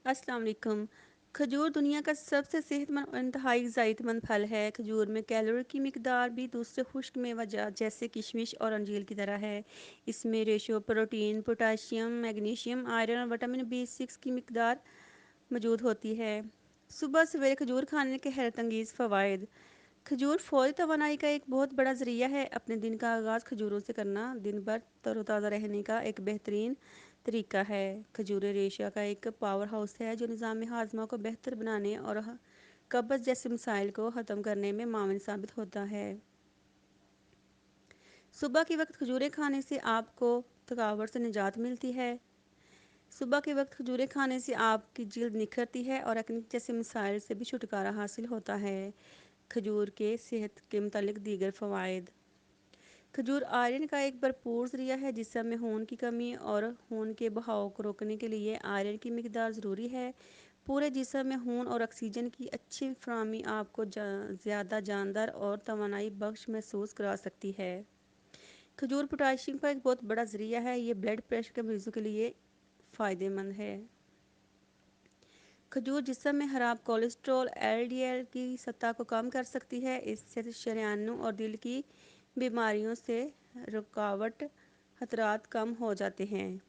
अस्सलाम वालेकुम। खजूर दुनिया का सबसे सेहतमंद और इंतहाई ज़ायदेमंद फल है। खजूर में कैलोरी की मिकदार भी दूसरे खुश्क मेवा जैसे किशमिश और अंजीर की तरह है। इसमें ratio protein, potassium, magnesium, iron और विटामिन B6 की मिकदार मौजूद होती है। सुबह सवेरे खजूर खाने के हैरत अंगेज़ फ़वाइद। खजूर फौरी तवानाई का एक बहुत बड़ा ज़रिया है। अपने दिन का आगाज़ खजूरों से करना दिन भर तरोताज़ा रहने का एक बेहतरीन तरीका है। खजूरें रेशा का एक पावर हाउस है जो निज़ाम हाजमा को बेहतर बनाने और कब्ज़ जैसे मसाइल को ख़त्म करने में मावन साबित होता है। सुबह के वक्त खजूरें खाने से आपको थकावट से निजात मिलती है। सुबह के वक्त खजूरें खाने से आपकी जल्द निखरती है और एक्ने जैसे मसाइल से भी छुटकारा हासिल होता है। खजूर के सेहत के मुतालिक दीगर फ़वाइद। खजूर आयरन का एक भरपूर ज़रिया है। जिसम में खून की कमी और खून के बहाव को रोकने के लिए आयरन की मिकदार ज़रूरी है। पूरे जिसम में खून और ऑक्सीजन की अच्छी फराहमी आपको ज़्यादा जानदार और तवानाई बख्श महसूस करा सकती है। खजूर पोटाशियम का एक बहुत बड़ा ज़रिया है। ये ब्लड प्रेशर के मरीजों के लिए फ़ायदेमंद है। खजूर जिस्म में खराब कोलेस्ट्रॉल LDL की सतह को कम कर सकती है। इससे शरीयानों और दिल की बीमारियों से रुकावट खतरात कम हो जाते हैं।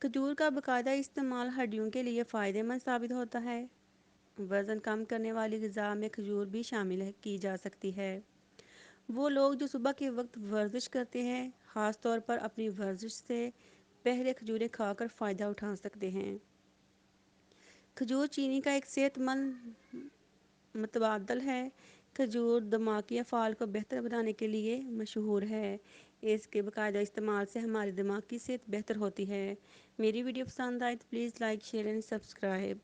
खजूर का बाकायदा इस्तेमाल हड्डियों के लिए फ़ायदेमंद साबित होता है। वज़न कम करने वाली ग़िज़ा में खजूर भी शामिल की जा सकती है। वो लोग जो सुबह के वक्त वर्जिश करते हैं ख़ास तौर पर अपनी वर्जिश से पहले खजूरें खाकर फ़ायदा उठा सकते हैं। खजूर चीनी का एक सेहतमंद मुतबादल है। खजूर दिमागी अफ़ाल को बेहतर बनाने के लिए मशहूर है। इसके बाकायदा इस्तेमाल से हमारे दिमाग की सेहत बेहतर होती है। मेरी वीडियो पसंद आए तो please like share and subscribe.